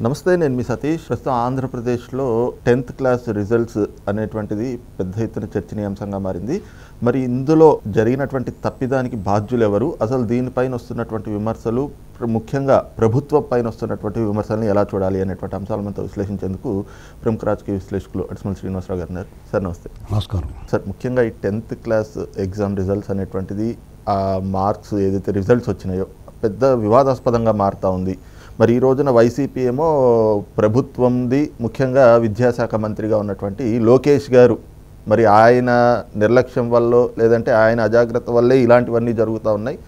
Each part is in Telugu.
నమస్తే, నేను మీ సతీష్. ప్రస్తుతం ఆంధ్రప్రదేశ్లో 10th క్లాస్ రిజల్ట్స్ అనేటువంటిది పెద్ద ఎత్తున చర్చనీయాంశంగా మారింది. మరి ఇందులో జరిగినటువంటి తప్పిదానికి బాధ్యులు ఎవరు, అసలు దీనిపైన వస్తున్నటువంటి విమర్శలు, ముఖ్యంగా ప్రభుత్వం పైన వస్తున్నటువంటి విమర్శలను ఎలా చూడాలి అనేటువంటి అంశాల మనతో విశ్లేషించేందుకు ప్రముఖ రాజకీయ విశ్లేషకులు అడిసిమల్ శ్రీనివాసరావు గారు ఉన్నారు. సార్ నమస్తే. నమస్కారం సార్, ముఖ్యంగా ఈ 10th క్లాస్ ఎగ్జామ్ రిజల్ట్స్ అనేటువంటిది, ఆ మార్క్స్ ఏదైతే రిజల్ట్స్ వచ్చినాయో పెద్ద వివాదాస్పదంగా మారుతూ ఉంది. మరి ఈ రోజున వైసీపీ ఏమో ప్రభుత్వంది, ముఖ్యంగా విద్యాశాఖ మంత్రిగా ఉన్నటువంటి లోకేష్ గారు, మరి ఆయన నిర్లక్ష్యం వల్ల లేదంటే ఆయన అజాగ్రత్త వల్లే ఇలాంటివన్నీ జరుగుతూ ఉన్నాయి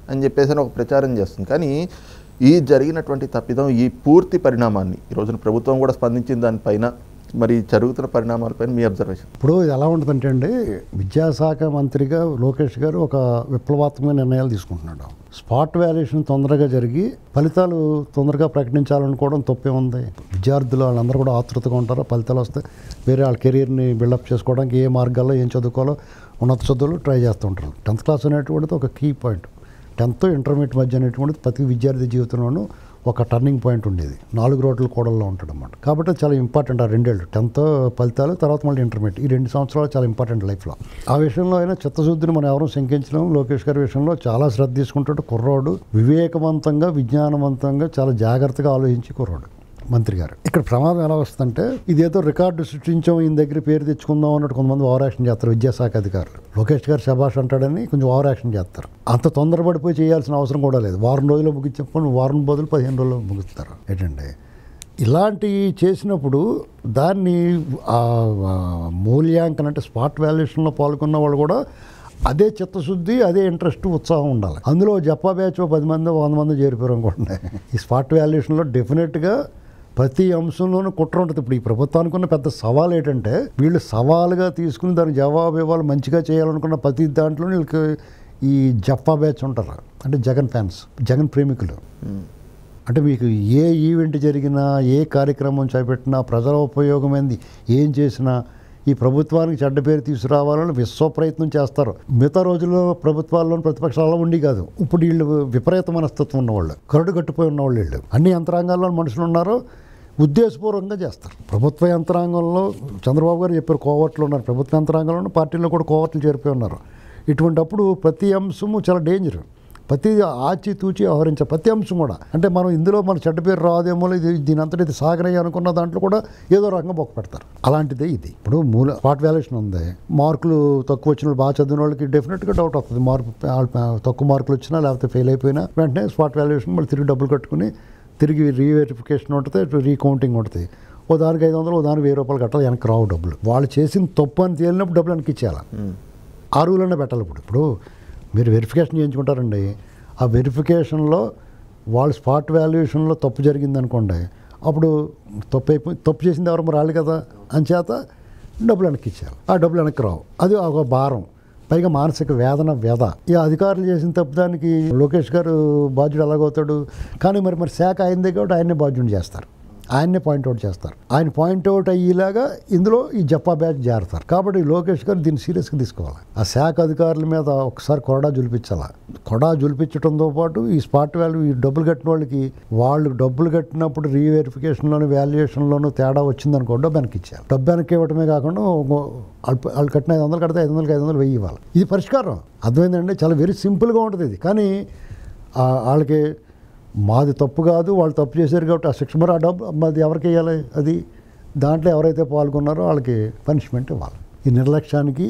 అని చెప్పేసి ఒక ప్రచారం చేస్తుంది. కానీ ఈ జరిగినటువంటి తప్పిదం, ఈ పూర్తి పరిణామాన్ని ఈ రోజున ప్రభుత్వం కూడా స్పందించిన దానిపైన, మరి జరుగుతున్న పరిణామాలపైన మీ అబ్జర్వేషన్. ఇప్పుడు ఎలా ఉంటుందంటే అండి, విద్యాశాఖ మంత్రిగా లోకేష్ గారు ఒక విప్లవాత్మక నిర్ణయాలు తీసుకుంటున్నాడు. స్పాట్ వాల్యుయేషన్ తొందరగా జరిగి ఫలితాలు తొందరగా ప్రకటించాలనుకోవడం తప్పే ఉంది. విద్యార్థులు వాళ్ళందరూ కూడా ఆతృతగా ఉంటారు. ఫలితాలు వస్తే వేరే వాళ్ళ కెరీర్ని బిల్డప్ చేసుకోవడానికి ఏ మార్గాల్లో ఏం చదువుకోవాలో ఉన్నత చదువులు ట్రై చేస్తూ ఉంటారు. 10th క్లాస్ అనేటువంటిది ఒక కీ పాయింట్. 10th ఇంటర్మీడియట్ మధ్య అనేటువంటిది ప్రతి విద్యార్థి జీవితంలోనూ ఒక టర్నింగ్ పాయింట్ ఉండేది. 4 రోడ్ల కూడల్లో ఉంటాడు అన్నమాట. కాబట్టి చాలా ఇంపార్టెంట్ ఆ 2 ఏళ్ళు, 10th ఫలితాలు, తర్వాత మళ్ళీ ఇంటర్మీడియట్, ఈ 2 సంవత్సరాలు చాలా ఇంపార్టెంట్ లైఫ్లో. ఆ విషయంలో అయినా చిత్తశుద్ధిని మనం ఎవరూ శంకించలేము. లోకేష్ గారి విషయంలో చాలా శ్రద్ధ తీసుకుంటాడు. కుర్రోడు వివేకవంతంగా, విజ్ఞానవంతంగా, చాలా జాగ్రత్తగా ఆలోచించి కుర్రోడు మంత్రి గారు. ఇక్కడ ప్రమాదం ఎలా వస్తుందంటే, ఇదేదో రికార్డు సృష్టించాం, ఈయన దగ్గర పేరు తెచ్చుకుందాం అన్నట్టు కొంతమంది ఓవర్ యాక్షన్ చేస్తారు. విద్యాశాఖ అధికారులు లోకేష్ గారు శభాష్ అంటాడని కొంచెం ఓవర్ యాక్షన్ చేస్తారు. అంత తొందరపడిపోయి చేయాల్సిన అవసరం కూడా లేదు. వారం రోజుల్లో ముగించేప్పుడు వారం బదులు 15 రోజుల్లో ముగిస్తారు. ఏంటంటే ఇలాంటివి చేసినప్పుడు దాన్ని మూల్యాంకనం అంటే స్పాట్ వాల్యుయేషన్లో పాల్గొన్న వాళ్ళు కూడా అదే చిత్తశుద్ధి, అదే ఇంట్రెస్ట్, ఉత్సాహం ఉండాలి. అందులో జప్పా బ్యాచ్ 10 మంది 100 మంది చేరిపోయారు అనుకోండి. ఈ స్పాట్ వాల్యుయేషన్లో డెఫినెట్గా ప్రతి అంశంలోనూ కుట్ర ఉంటుంది. ఇప్పుడు ఈ ప్రభుత్వానికి ఉన్న పెద్ద సవాల్ ఏంటంటే, వీళ్ళు సవాలుగా తీసుకుని దానికి జవాబు ఇవ్వాలి, మంచిగా చేయాలనుకున్న ప్రతి దాంట్లో వీళ్ళకి ఈ జప్పా బ్యాచ్ ఉంటారు. అంటే జగన్ ఫ్యాన్స్, జగన్ ప్రేమికులు. అంటే మీకు ఏ ఈవెంట్ జరిగినా, ఏ కార్యక్రమం చేపట్టినా, ప్రజల ఉపయోగమైంది ఏం చేసినా ఈ ప్రభుత్వానికి చెడ్డ పేరు తీసుకురావాలని విశ్వ ప్రయత్నం చేస్తారు. మిగతా రోజుల్లో ప్రభుత్వాల్లో ప్రతిపక్షాల్లో ఉండి కాదు. ఇప్పుడు వీళ్ళు విపరీత మనస్తత్వం ఉన్నవాళ్ళు, కరుడు కట్టిపోయి ఉన్నవాళ్ళు, వీళ్ళు అన్ని యంత్రాంగాల్లో మనుషులు ఉన్నారో ఉద్దేశపూర్వకంగా చేస్తారు. ప్రభుత్వ యంత్రాంగంలో చంద్రబాబు గారు చెప్పారు కోవర్ట్లు ఉన్నారు. ప్రభుత్వ యంత్రాంగంలో పార్టీలో కూడా కోవర్ట్లు చేరిపోయి ఉన్నారు. ఇటువంటప్పుడు ప్రతి అంశము చాలా డేంజర్. ప్రతి ఆచితూచి వ్యవహరించాలి ప్రతి అంశం కూడా. అంటే మనం ఇందులో మన చెడ్డ పేరు రాదేమో, దీని అంతటి ఇది సాగనయ్య అనుకున్న దాంట్లో కూడా ఏదో రకంగా బొక్క పెడతారు. అలాంటిదే ఇది. ఇప్పుడు స్పాట్ వాల్యుయేషన్ ఉంది. మార్కులు తక్కువ వచ్చిన వాళ్ళు, బాగా చదివిన వాళ్ళకి డెఫినెట్గా డౌట్ వస్తుంది. తక్కువ మార్కులు వచ్చినా లేకపోతే ఫెయిల్ అయిపోయినా వెంటనే స్పాట్ వాల్యుయేషన్ మళ్ళీ తిరిగి డబ్బులు కట్టుకుని తిరిగి రీవెరిఫికేషన్ ఉంటుంది, రీకౌంటింగ్ ఉంటుంది. ఓ దానికి 500, ఓ దానికి 1000 రూపాయలు కట్టాలి. వెనక్కి రావు డబ్బులు. వాళ్ళు చేసిన తప్పు అని తేలినప్పుడు డబ్బులు వెనక్కి ఇచ్చేయాలి. ఆ రూలనే పెట్టాలి. ఇప్పుడు మీరు వెరిఫికేషన్ చేయించుకుంటారండి. ఆ వెరిఫికేషన్లో వాళ్ళు స్పాట్ వాల్యుయేషన్లో తప్పు జరిగింది అనుకోండి, అప్పుడు తప్పు చేసింది ఎవరు, మరి వాళ్ళు కదా. అంచేత డబ్బులు వెనక్కి ఇచ్చేయాలి. ఆ డబ్బులు వెనక్కి రావు. అది ఒక భారం, పైగా మానసిక వేదన, వ్యధ. ఈ అధికారులు చేసిన తప్పుదానికి లోకేష్ గారు బాధ్యుడు ఎలాగవుతాడు? కానీ మరి శాఖ అయిందే కాబట్టి ఆయన్నే బాధ్యుడు చేస్తారు, ఆయన్నే పాయింట్అవుట్ చేస్తారు. ఆయన పాయింట్అవుట్ అయ్యేలాగా ఇందులో ఈ జప్పా బ్యాచ్ చేరుతారు. కాబట్టి లోకేష్ గారు దీన్ని సీరియస్గా తీసుకోవాలి. ఆ శాఖ అధికారుల మీద ఒకసారి కొరడా జులిపించాలి. కొరడా జులిపించడంతో పాటు ఈ స్పాట్ వాల్యూ, ఈ డబ్బులు కట్టిన వాళ్ళకి, వాళ్ళు డబ్బులు కట్టినప్పుడు రీవెరిఫికేషన్లోను వాల్యుయేషన్లోనూ తేడా వచ్చిందనుకో డబ్బు వెనక్కి ఇచ్చారు. డబ్బు వెనక్కి ఇవ్వటమే కాకుండా వాళ్ళు కట్టిన 500 కడితే 500కి 500 1000 ఇవ్వాలి. ఇది పరిష్కారం. అర్థమైందండి. చాలా వెరీ సింపుల్గా ఉంటుంది ఇది. కానీ వాళ్ళకి మాది తప్పు కాదు, వాళ్ళు తప్పు చేశారు కాబట్టి ఆ శిక్ష, మరి ఆ డబ్బు మాది ఎవరికి వేయాలి? అది దాంట్లో ఎవరైతే పాల్గొన్నారో వాళ్ళకి పనిష్మెంట్ ఇవ్వాలి. ఈ నిర్లక్ష్యానికి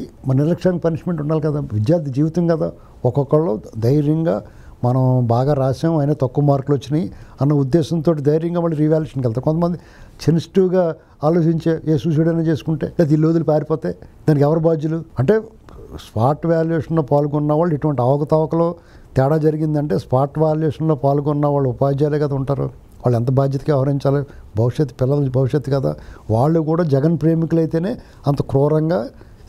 పనిష్మెంట్ ఉండాలి కదా. విద్యార్థి జీవితం కదా. ఒక్కొక్కళ్ళు ధైర్యంగా మనం బాగా రాసాం, అయినా తక్కువ మార్కులు వచ్చినాయి అన్న ఉద్దేశంతో ధైర్యంగా మళ్ళీ రీవాల్యుయేషన్కి వెళ్తారు. కొంతమంది సెన్సిటివ్గా ఆలోచించే ఏ సూసైడ్ అయినా చేసుకుంటే, లేదా ఇల్లు వదిలి పారిపోతే దానికి ఎవరు బాధ్యులు? అంటే స్పాట్ వాల్యుయేషన్లో పాల్గొన్న వాళ్ళు ఇటువంటి అవకతవకలో తేడా జరిగిందంటే స్పాట్ వాల్యుయేషన్లో పాల్గొన్న వాళ్ళు ఉపాధ్యాయులే కదా ఉంటారు. వాళ్ళు ఎంత బాధ్యతగా వ్యవహరించాలి? పిల్లల భవిష్యత్తు కదా. వాళ్ళు కూడా జగన్ ప్రేమికులైతేనే అంత క్రూరంగా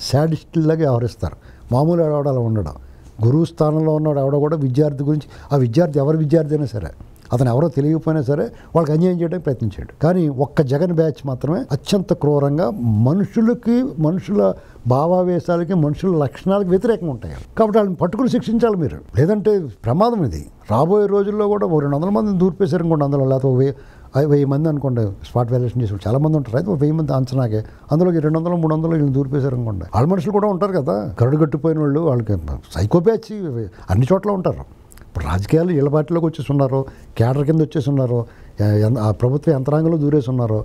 శాడిస్టులాగా వ్యవహరిస్తారు. మామూలు ఆడవాళ్ళు ఉండడం, గురువు స్థానంలో ఉన్నాడు ఎవడో కూడా విద్యార్థి గురించి, ఆ విద్యార్థి ఎవరి విద్యార్థి అయినా సరే, అతను ఎవరో తెలియకపోయినా సరే వాళ్ళకి అన్యాయం చేయడానికి ప్రయత్నించాడు. కానీ ఒక్క జగన్ బ్యాచ్ మాత్రమే అత్యంత క్రూరంగా మనుషుల భావావేశాలకి, మనుషుల లక్షణాలకు వ్యతిరేకంగా ఉంటాయి. కాబట్టి వాళ్ళని పట్టుకుని శిక్షించాలి మీరు, లేదంటే ప్రమాదం ఇది. రాబోయే రోజుల్లో కూడా 200 మందిని దూర్పేశారు అనుకోండి, అందులో లేకపోతే 1000 మంది అనుకోండి స్పాట్ వాల్యుయేషన్ చేసి చాలామంది ఉంటారు, అయితే 1000 మంది అంచనాకే అందులోకి 200 300 వీళ్ళు దూరిపేశారు అనుకోండి. వాళ్ళ మనుషులు కూడా ఉంటారు కదా, కరడు కట్టిపోయిన వాళ్ళు, వాళ్ళకి సైకోపాచి అన్ని చోట్ల ఉంటారు. ఇప్పుడు రాజకీయాలు ఇళ్ళ పార్టీలోకి వచ్చేసి ఉన్నారు, కేడర్ కింద వచ్చేసి ఉన్నారు, ఆ ప్రభుత్వ యంత్రాంగంలో దూరేసి ఉన్నారు.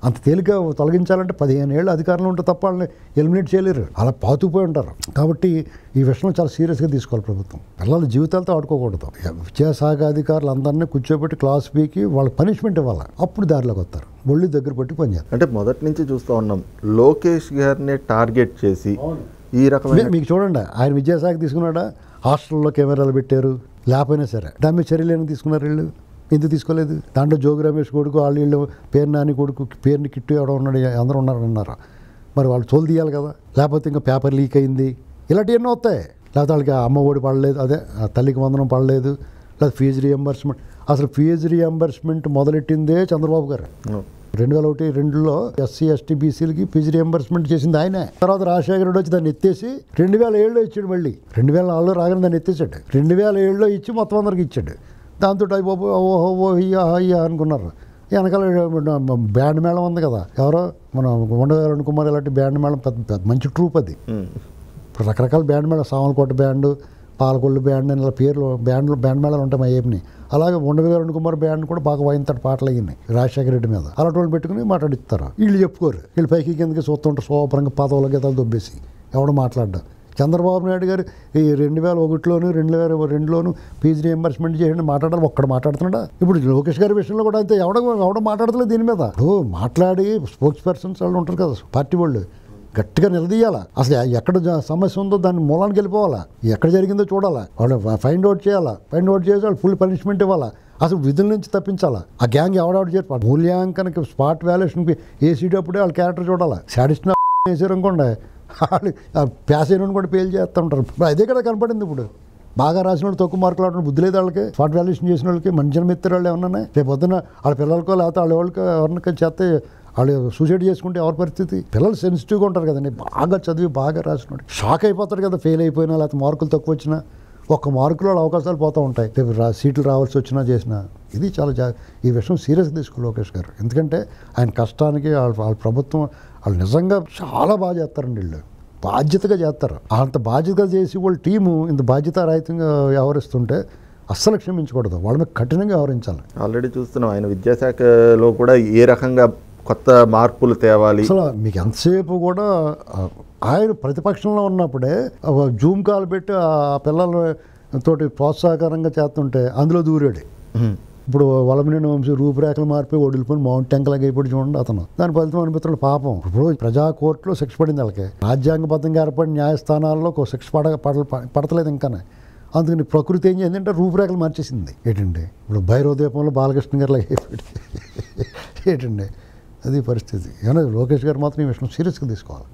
అంత తేలిక తొలగించాలంటే 15 ఏళ్ళు అధికారంలో ఉంటే తప్ప వాళ్ళని ఎలిమినేట్ చేయలేరు, అలా పాతుకుపోయి ఉంటారు. కాబట్టి ఈ విషయంలో చాలా సీరియస్గా తీసుకోవాలి ప్రభుత్వం. పిల్లల జీవితాలతో ఆడుకోకూడదు. విద్యాశాఖ అధికారులు అందరినీ కూర్చోబెట్టి క్లాస్ పీకి వాళ్ళకి పనిష్మెంట్ ఇవ్వాలి, అప్పుడు దారిలోకి వస్తారు, ఒళ్ళు దగ్గర పెట్టి పనిచేస్తారు. అంటే మొదటి నుంచి చూస్తూ ఉన్నాం లోకేష్ గారిని టార్గెట్ చేసి ఈ రకమైన మీకు చూడండి, ఆయన విద్యాశాఖ తీసుకున్నాడా, హాస్టల్లో కెమెరాలు పెట్టారు, లేకపోయినా సరే దాని మీద చర్యలు ఏమైనా తీసుకున్నారు వీళ్ళు? ఎందుకు తీసుకోలేదు? దాంట్లో జోగి రమేష్ కొడుకు వాళ్ళు వీళ్ళు పేరు నాని కొడుకు పేరుని కిట్టు ఎవడో ఉన్నాడు, అందరూ ఉన్నారన్నారు. మరి వాళ్ళు తోలు తీయాలి కదా, లేకపోతే ఇంకా పేపర్ లీక్ అయింది, ఇలాంటివన్నీ వస్తాయి. లేకపోతే వాళ్ళకి అమ్మ ఒడి పడలేదు, అదే తల్లికి వందనం పడలేదు, లేదా ఫీజు రియంబర్స్మెంట్. అసలు ఫీజు రియంబర్స్మెంట్ మొదలెట్టిందే చంద్రబాబు గారు. 2001-2లో ఎస్సీ ఎస్టీ బీసీలకి ఫీజు రియంబర్స్మెంట్ చేసింది ఆయనే. తర్వాత రాజశేఖర రెడ్డి వచ్చి దాన్ని ఎత్తేసి 2007లో ఇచ్చాడు, మళ్ళీ 2004లో రాగానే దాన్ని ఎత్తేసాడు, 2007లో ఇచ్చి మొత్తం అందరికి ఇచ్చాడు. దాంతో అయిపోయి ఓహో అయ్యా అనుకున్నారు. వెనకాల బ్యాండ్ మేళం ఉంది కదా, ఎవరో మన ఉండవేల అరుణ్ కుమార్ ఇలాంటి బ్యాండ్ మేళం పెద్ద మంచి ట్రూప్ అది. ఇప్పుడు రకరకాల బ్యాండ్ మేళం, సామలకోట బ్యాండ్, పాలకొల్లు బ్యాండ్ అని ఇలా పేర్లు బ్యాండ్ మేళాలు ఉంటాయి మా ఏపీని. అలాగే ఉండవేల అరుణ్ కుమార్ బ్యాండ్ కూడా బాగా వాయింతాడు, పాటలు అయ్యింది రాజశేఖర రెడ్డి మీద. అలాంటి వాళ్ళు పెట్టుకుని మాట్లాడిస్తారు. వీళ్ళు చెప్పుకోరు, వీళ్ళు పైకి కిందకి చూస్తుంటారు శుభ్రంగా పదవుల గీతాలు దొబ్బేసి ఎవడు మాట్లాడ్డా. చంద్రబాబు నాయుడు గారు ఈ 2001లోను 2002లోను ఫీజు రియంబర్స్మెంట్ చేయండి మాట్లాడాలి, ఒక్కడ మాట్లాడుతున్నాడా? ఇప్పుడు లోకేష్ గారి విషయంలో కూడా అంతే, ఎవడ మాట్లాడతలేదు దీని మీద. మాట్లాడి స్పోక్స్ పర్సన్స్ వాళ్ళు ఉంటారు కదా పార్టీ వాళ్ళు, గట్టిగా నిలదీయాలా, అసలు ఎక్కడ సమస్య ఉందో దాన్ని మూలానికి వెళ్ళిపోవాలా, ఎక్కడ జరిగిందో చూడాలా, వాళ్ళు ఫైండ్ అవుట్ చేయాలా, ఫైండ్ అవుట్ చేసి వాళ్ళు ఫుల్ పనిష్మెంట్ ఇవ్వాలా, అసలు విధుల నుంచి తప్పించాలా. ఆ గ్యాంగ్ ఎవడెవడు చేసి మూల్యాంకనకి స్పాట్ వాల్యుయేషన్కి వేసేటప్పుడే వాళ్ళ క్యారెక్టర్ చూడాలా. సాడిస్ట్ని వేసారు అనుకోండి, వాళ్ళు ప్యాస్ అయిన కూడా పేలు చేస్తూ ఉంటారు. అదే కదా కనపడింది. ఇప్పుడు బాగా రాసిన వాళ్ళు తక్కువ మార్కులు ఆడడం బుద్ధి లేదు వాళ్ళకి, స్పాట్ వాల్యుయేషన్ చేసిన వాళ్ళకి. మంచి మిత్రులు వాళ్ళు ఏమన్నా రేపు పొద్దున వాళ్ళ పిల్లలకో లేకపోతే వాళ్ళ వాళ్ళకి ఎవరికైనా చేస్తే వాళ్ళు సూసైడ్ చేసుకుంటే ఎవరి పరిస్థితి? పిల్లలు సెన్సిటివ్గా ఉంటారు కదండి, బాగా చదివి బాగా రాసినాడు షాక్ అయిపోతాడు కదా, ఫెయిల్ అయిపోయినా లేకపోతే మార్కులు తక్కువ వచ్చినా. ఒక్క మార్కులో అవకాశాలు పోతూ ఉంటాయి, రేపు సీట్లు రావాల్సి వచ్చినా చేసినా. ఇది చాలా ఈ విషయం సీరియస్గా తీసుకోవాలి లోకేష్ గారు. ఎందుకంటే ఆయన కష్టానికి వాళ్ళ ప్రభుత్వం వాళ్ళు నిజంగా చాలా బాగా చేస్తారండి, వీళ్ళు బాధ్యతగా చేస్తారు. అంత బాధ్యతగా చేసి వాళ్ళ టీము ఇంత బాధ్యతారహితంగా వ్యవహరిస్తుంటే అస్సలు క్షమించకూడదు, వాళ్ళ మీద కఠినంగా వ్యవహరించాలి. ఆల్రెడీ చూస్తున్నాం ఆయన విద్యాశాఖలో కూడా ఏ రకంగా కొత్త మార్పులు తేవాలి. అసలు మీకు ఎంతసేపు కూడా ఆయన ప్రతిపక్షంలో ఉన్నప్పుడే జూమ్ కాల్ పెట్టి ఆ పిల్లలతోటి ప్రోత్సాహకరంగా చేస్తుంటే అందులో దూరాడు. ఇప్పుడు వలమనేని వంశీ రూపురేఖలు మారిపోయి ఒడిలిపోయి మౌంట్ టెంకలాగా అయిపోయి చూడండి అతను. దాని ఫలితం అనిపిస్తున్నాడు పాపం. ఇప్పుడు ప్రజా కోర్టులో శిక్ష పడింది వాళ్ళకి, రాజ్యాంగబద్ధంగా ఏర్పడిన న్యాయస్థానాల్లో శిక్ష పడతలేదు ఇంకానే. అందుకని ప్రకృతి ఏం చేసిందంటే రూపురేఖలు మార్చేసింది. ఏంటండి ఇప్పుడు భైరవ దీపంలో బాలకృష్ణ గారు లాగా అయిపోయాడు. ఏంటండి అది పరిస్థితి. ఏమన్నా లోకేష్ గారు మాత్రం ఈ విషయం సీరియస్గా తీసుకోవాలి.